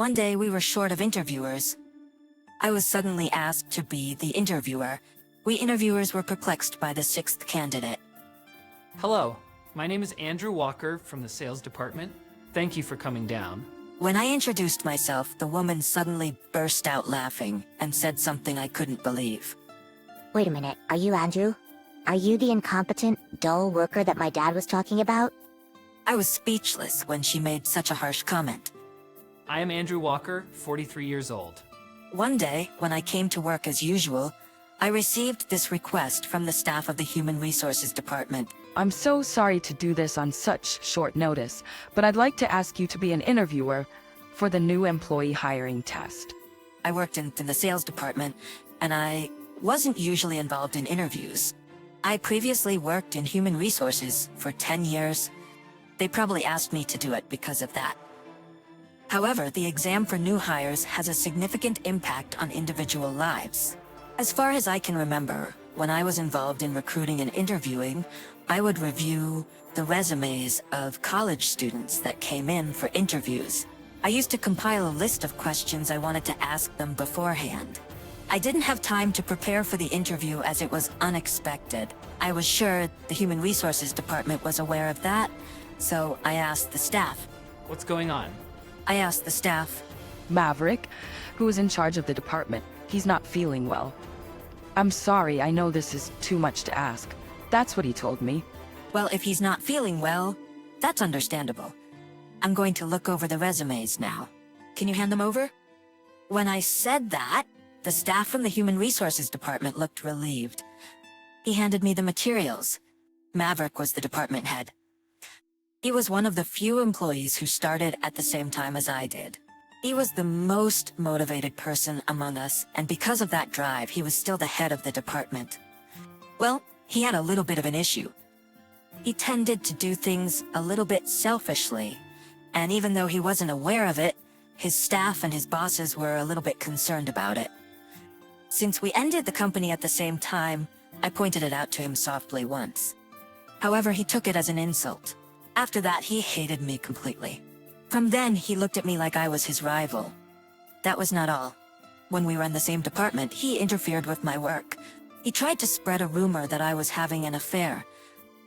One day we were short of interviewers. I was suddenly asked to be the interviewer. We interviewers were perplexed by the sixth candidate. Hello, my name is Andrew Walker from the sales department. Thank you for coming down. When I introduced myself, the woman suddenly burst out laughing and said something I couldn't believe. Wait a minute, are you Andrew? Are you the incompetent, dull worker that my dad was talking about? I was speechless when she made such a harsh comment. I am Andrew Walker, 43 years old. One day, when I came to work as usual, I received this request from the staff of the Human Resources Department. I'm so sorry to do this on such short notice, but I'd like to ask you to be an interviewer for the new employee hiring test. I worked in the sales department, and I wasn't usually involved in interviews. I previously worked in human resources for 10 years. They probably asked me to do it because of that. However, the exam for new hires has a significant impact on individual lives. As far as I can remember, when I was involved in recruiting and interviewing, I would review the resumes of college students that came in for interviews. I used to compile a list of questions I wanted to ask them beforehand. I didn't have time to prepare for the interview as it was unexpected. I was sure the Human Resources Department was aware of that, so I asked the staff. What's going on? I asked the staff. Maverick, who is in charge of the department, he's not feeling well. I'm sorry, I know this is too much to ask. That's what he told me. Well, if he's not feeling well, that's understandable. I'm going to look over the resumes now. Can you hand them over? When I said that, the staff from the Human Resources Department looked relieved. He handed me the materials. Maverick was the department head. He was one of the few employees who started at the same time as I did. He was the most motivated person among us, and because of that drive, he was still the head of the department. Well, he had a little bit of an issue. He tended to do things a little bit selfishly, and even though he wasn't aware of it, his staff and his bosses were a little bit concerned about it. Since we ended the company at the same time, I pointed it out to him softly once. However, he took it as an insult. After that, he hated me completely. From then, he looked at me like I was his rival. That was not all. When we were in the same department, he interfered with my work. He tried to spread a rumor that I was having an affair.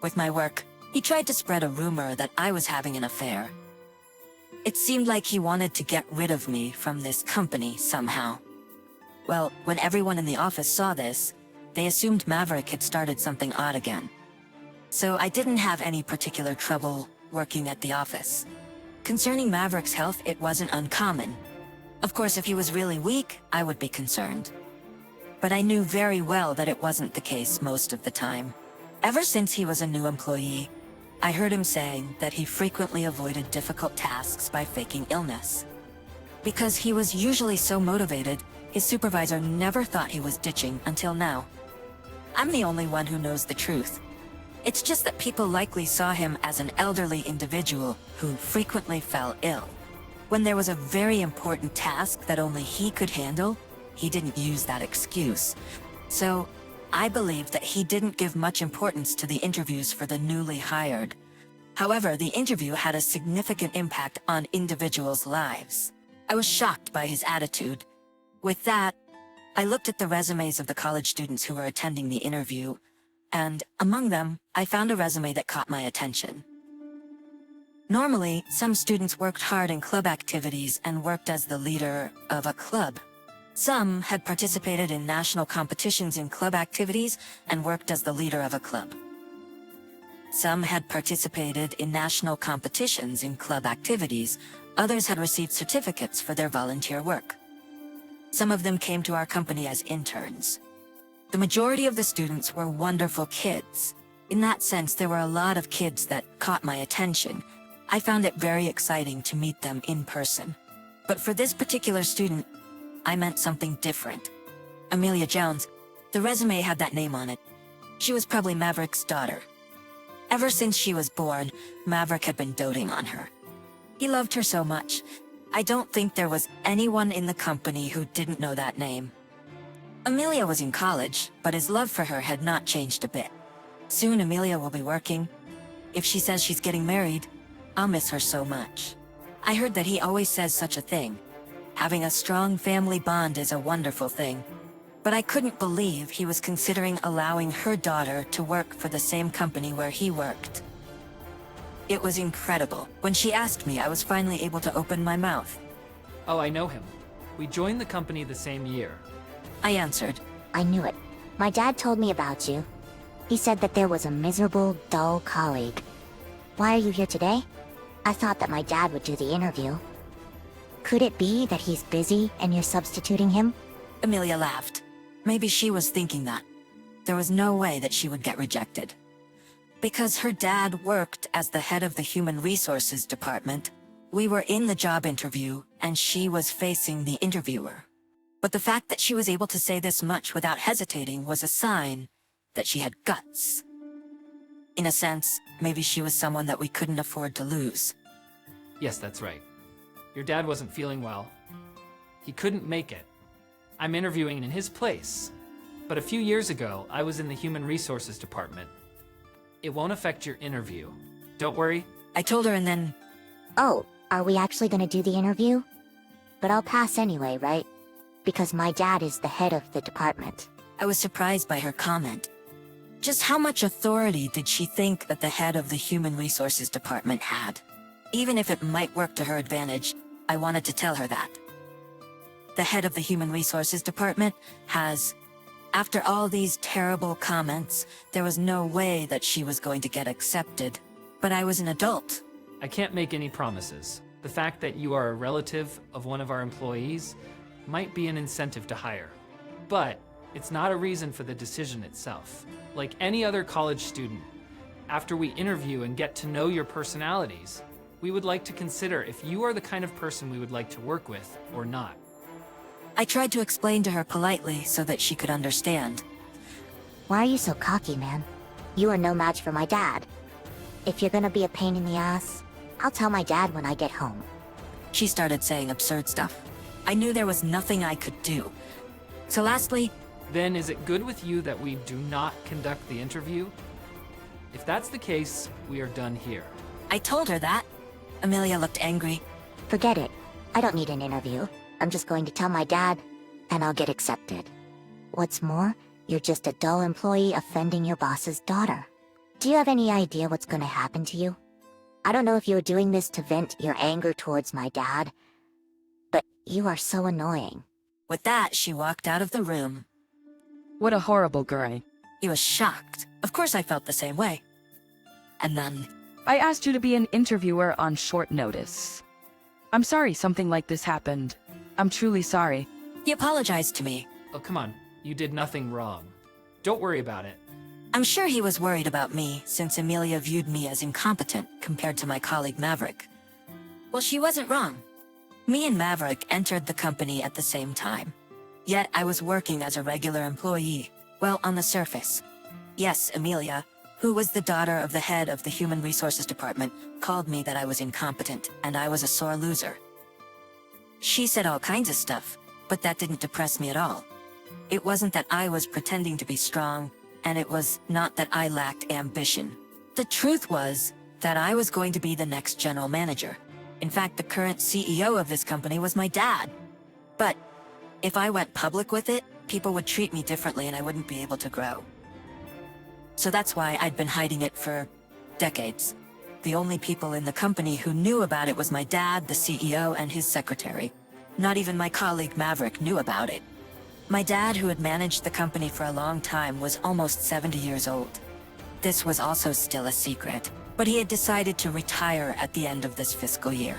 With my work, he tried to spread a rumor that I was having an affair. It seemed like he wanted to get rid of me from this company somehow. Well, when everyone in the office saw this, they assumed Maverick had started something odd again. So I didn't have any particular trouble working at the office. Concerning Maverick's health, it wasn't uncommon. Of course, if he was really weak, I would be concerned. But I knew very well that it wasn't the case most of the time. Ever since he was a new employee, I heard him saying that he frequently avoided difficult tasks by faking illness. Because he was usually so motivated, his supervisor never thought he was ditching until now. I'm the only one who knows the truth. It's just that people likely saw him as an elderly individual who frequently fell ill. When there was a very important task that only he could handle, he didn't use that excuse. So, I believe that he didn't give much importance to the interviews for the newly hired. However, the interview had a significant impact on individuals' lives. I was shocked by his attitude. With that, I looked at the resumes of the college students who were attending the interview, and among them, I found a resume that caught my attention. Normally, some students worked hard in club activities and worked as the leader of a club. Some had participated in national competitions in club activities and worked as the leader of a club. Some had participated in national competitions in club activities. Others had received certificates for their volunteer work. Some of them came to our company as interns. The majority of the students were wonderful kids. In that sense, there were a lot of kids that caught my attention. I found it very exciting to meet them in person. But for this particular student, I meant something different. Amelia Jones, the resume had that name on it. She was probably Maverick's daughter. Ever since she was born, Maverick had been doting on her. He loved her so much. I don't think there was anyone in the company who didn't know that name. Amelia was in college, but his love for her had not changed a bit. Soon Amelia will be working. If she says she's getting married, I'll miss her so much. I heard that he always says such a thing. Having a strong family bond is a wonderful thing. But I couldn't believe he was considering allowing her daughter to work for the same company where he worked. It was incredible. When she asked me, I was finally able to open my mouth. Oh, I know him. We joined the company the same year. I answered. I knew it. My dad told me about you. He said that there was a miserable, dull colleague. Why are you here today? I thought that my dad would do the interview. Could it be that he's busy and you're substituting him? Amelia laughed. Maybe she was thinking that. There was no way that she would get rejected. Because her dad worked as the head of the Human Resources Department, we were in the job interview and she was facing the interviewer. But the fact that she was able to say this much without hesitating was a sign that she had guts. In a sense, maybe she was someone that we couldn't afford to lose. Yes, that's right. Your dad wasn't feeling well. He couldn't make it. I'm interviewing in his place. But a few years ago, I was in the Human Resources Department. It won't affect your interview. Don't worry. I told her and then, Oh, are we actually gonna do the interview? But I'll pass anyway, right? Because my dad is the head of the department. I was surprised by her comment. Just how much authority did she think that the head of the Human Resources Department had? Even if it might work to her advantage, I wanted to tell her that. The head of the Human Resources Department has... After all these terrible comments, there was no way that she was going to get accepted. But I was an adult. I can't make any promises. The fact that you are a relative of one of our employees might be an incentive to hire. But it's not a reason for the decision itself. Like any other college student, after we interview and get to know your personalities, we would like to consider if you are the kind of person we would like to work with or not. I tried to explain to her politely so that she could understand. Why are you so cocky, man? You are no match for my dad. If you're gonna be a pain in the ass, I'll tell my dad when I get home. She started saying absurd stuff. I knew there was nothing I could do. So lastly, Then is it good with you that we do not conduct the interview? If that's the case, we are done here. I told her that. Amelia looked angry. Forget it. I don't need an interview. I'm just going to tell my dad, and I'll get accepted. What's more, you're just a dull employee offending your boss's daughter. Do you have any idea what's gonna happen to you? I don't know if you're doing this to vent your anger towards my dad, but you are so annoying. With that, she walked out of the room. What a horrible girl. He was shocked. Of course I felt the same way. And then, I asked you to be an interviewer on short notice. I'm sorry something like this happened. I'm truly sorry. he apologized to me. Oh, come on. You did nothing wrong. Don't worry about it. I'm sure he was worried about me, since Amelia viewed me as incompetent compared to my colleague Maverick. Well, she wasn't wrong. Me and Maverick entered the company at the same time. Yet I was working as a regular employee, well, on the surface. Yes, Amelia, who was the daughter of the head of the Human Resources Department, called me that I was incompetent and I was a sore loser. She said all kinds of stuff, but that didn't depress me at all. It wasn't that I was pretending to be strong, and it was not that I lacked ambition. The truth was that I was going to be the next general manager. In fact, the current CEO of this company was my dad. But if I went public with it, people would treat me differently and I wouldn't be able to grow. So that's why I'd been hiding it for decades. The only people in the company who knew about it was my dad, the CEO, and his secretary. Not even my colleague Maverick knew about it. My dad, who had managed the company for a long time, was almost 70 years old. This was also still a secret, but he had decided to retire at the end of this fiscal year.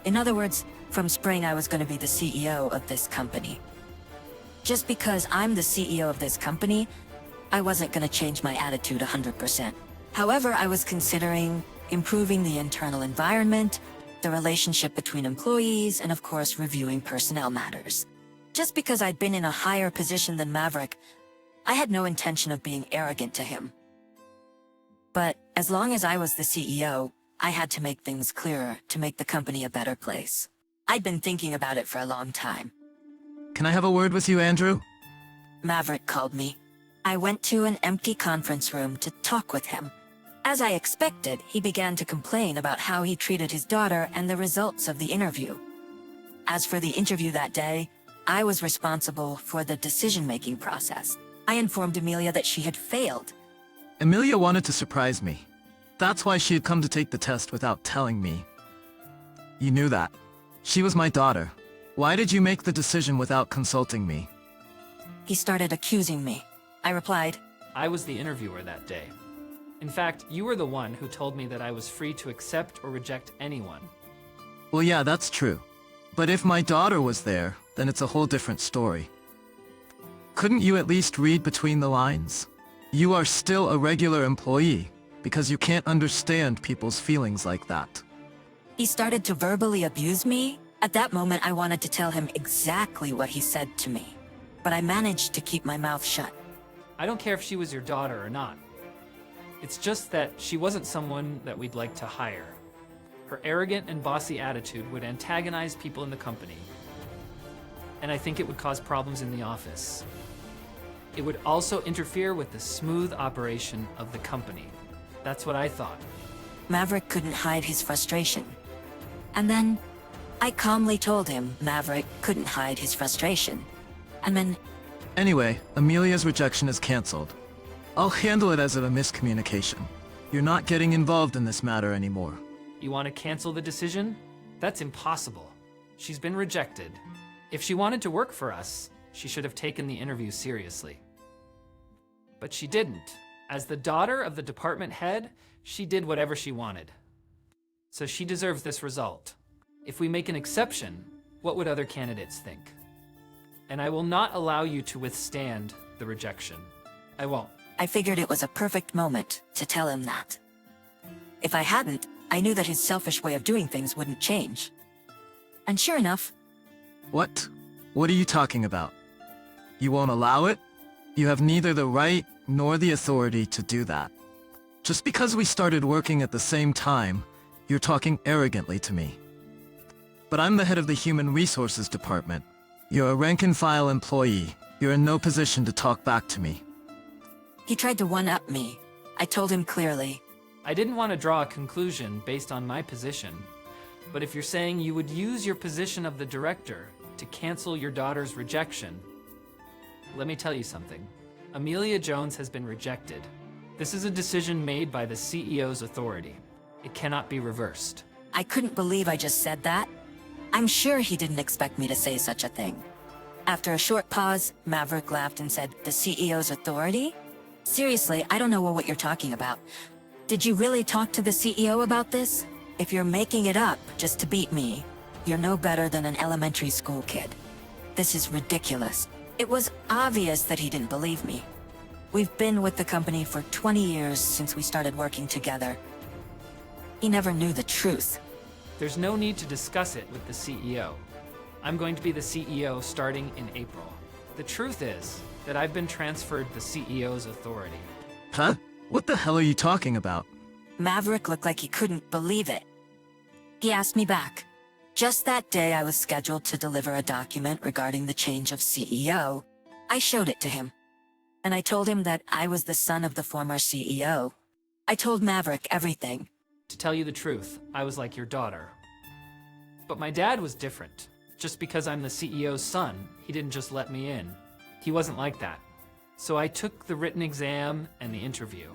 In other words, from spring I was going to be the CEO of this company. Just because I'm the CEO of this company, I wasn't going to change my attitude 100%. However, I was considering improving the internal environment, the relationship between employees, and of course reviewing personnel matters. Just because I'd been in a higher position than Maverick, I had no intention of being arrogant to him. But as long as I was the CEO, I had to make things clearer to make the company a better place. I'd been thinking about it for a long time. Can I have a word with you, Andrew? Maverick called me. I went to an empty conference room to talk with him. As I expected, he began to complain about how he treated his daughter and the results of the interview. As for the interview that day, I was responsible for the decision-making process. I informed Amelia that she had failed. Amelia wanted to surprise me. That's why she had come to take the test without telling me. You knew that. She was my daughter. Why did you make the decision without consulting me? He started accusing me. I replied, I was the interviewer that day. In fact, you were the one who told me that I was free to accept or reject anyone. Well, yeah, that's true. But if my daughter was there, then it's a whole different story. Couldn't you at least read between the lines? You are still a regular employee, because you can't understand people's feelings like that. He started to verbally abuse me. At that moment, I wanted to tell him exactly what he said to me. But I managed to keep my mouth shut. I don't care if she was your daughter or not. It's just that she wasn't someone that we'd like to hire. Her arrogant and bossy attitude would antagonize people in the company. And I think it would cause problems in the office. It would also interfere with the smooth operation of the company. That's what I thought. Maverick couldn't hide his frustration. And then, I calmly told him Maverick couldn't hide his frustration. And then, Anyway, Amelia's rejection is cancelled. I'll handle it as a miscommunication. You're not getting involved in this matter anymore. You want to cancel the decision? That's impossible. She's been rejected. If she wanted to work for us, she should have taken the interview seriously. But she didn't. As the daughter of the department head, she did whatever she wanted. So she deserves this result. If we make an exception, what would other candidates think? And I will not allow you to withstand the rejection. I won't. I figured it was a perfect moment to tell him that. If I hadn't, I knew that his selfish way of doing things wouldn't change. And sure enough, What? What are you talking about? You won't allow it? You have neither the right nor the authority to do that. Just because we started working at the same time, you're talking arrogantly to me. But I'm the head of the Human Resources Department. You're a rank-and-file employee. You're in no position to talk back to me. he tried to one-up me. I told him clearly, I didn't want to draw a conclusion based on my position, but if you're saying you would use your position of the director to cancel your daughter's rejection, let me tell you something. Amelia Jones has been rejected. This is a decision made by the CEO's authority. It cannot be reversed. I couldn't believe I just said that. I'm sure he didn't expect me to say such a thing. After a short pause, Maverick laughed and said, "The CEO's authority? Seriously, I don't know what you're talking about. Did you really talk to the CEO about this? If you're making it up just to beat me, you're no better than an elementary school kid. This is ridiculous." It was obvious that he didn't believe me. We've been with the company for 20 years since we started working together. He never knew the truth. There's no need to discuss it with the CEO. I'm going to be the CEO starting in April. The truth is that I've been transferred the CEO's authority. Huh? What the hell are you talking about? Maverick looked like he couldn't believe it. He asked me back. Just that day, I was scheduled to deliver a document regarding the change of CEO. I showed it to him. And I told him that I was the son of the former CEO. I told Maverick everything. To tell you the truth, I was like your daughter. But my dad was different. Just because I'm the CEO's son, he didn't just let me in. He wasn't like that. So I took the written exam and the interview.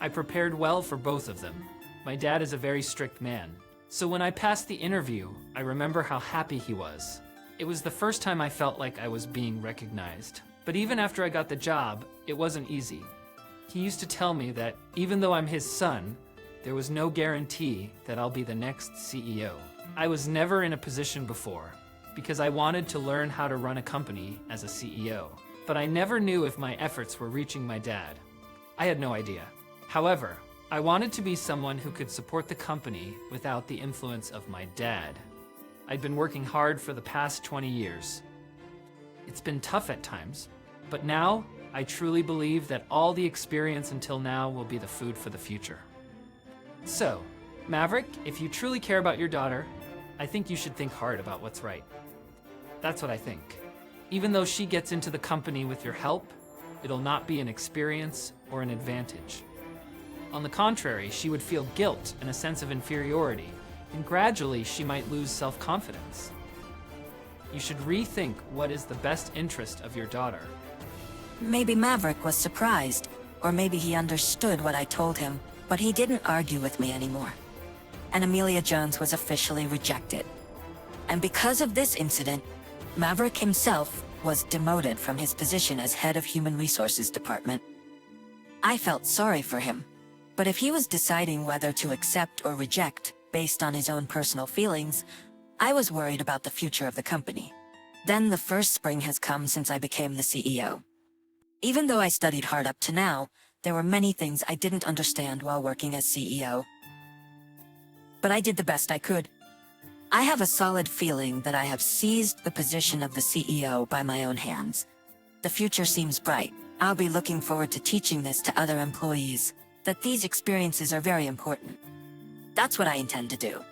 I prepared well for both of them. My dad is a very strict man. So when I passed the interview, I remember how happy he was. It was the first time I felt like I was being recognized. But even after I got the job, it wasn't easy. He used to tell me that even though I'm his son, there was no guarantee that I'll be the next CEO. I was never in a position before, because I wanted to learn how to run a company as a CEO. But I never knew if my efforts were reaching my dad. I had no idea. However, I wanted to be someone who could support the company without the influence of my dad. I'd been working hard for the past 20 years. It's been tough at times, but now I truly believe that all the experience until now will be the food for the future. So, Maverick, if you truly care about your daughter, I think you should think hard about what's right. That's what I think. Even though she gets into the company with your help, it'll not be an experience or an advantage. On the contrary, she would feel guilt and a sense of inferiority, and gradually she might lose self-confidence. You should rethink what is the best interest of your daughter. Maybe Maverick was surprised, or maybe he understood what I told him, but he didn't argue with me anymore. And Amelia Jones was officially rejected. And because of this incident, Maverick himself was demoted from his position as head of Human Resources Department. I felt sorry for him, but if he was deciding whether to accept or reject based on his own personal feelings, I was worried about the future of the company. Then the first spring has come since I became the CEO. Even though I studied hard up to now, there were many things I didn't understand while working as CEO. But I did the best I could. I have a solid feeling that I have seized the position of the CEO by my own hands. The future seems bright. I'll be looking forward to teaching this to other employees, that these experiences are very important. That's what I intend to do.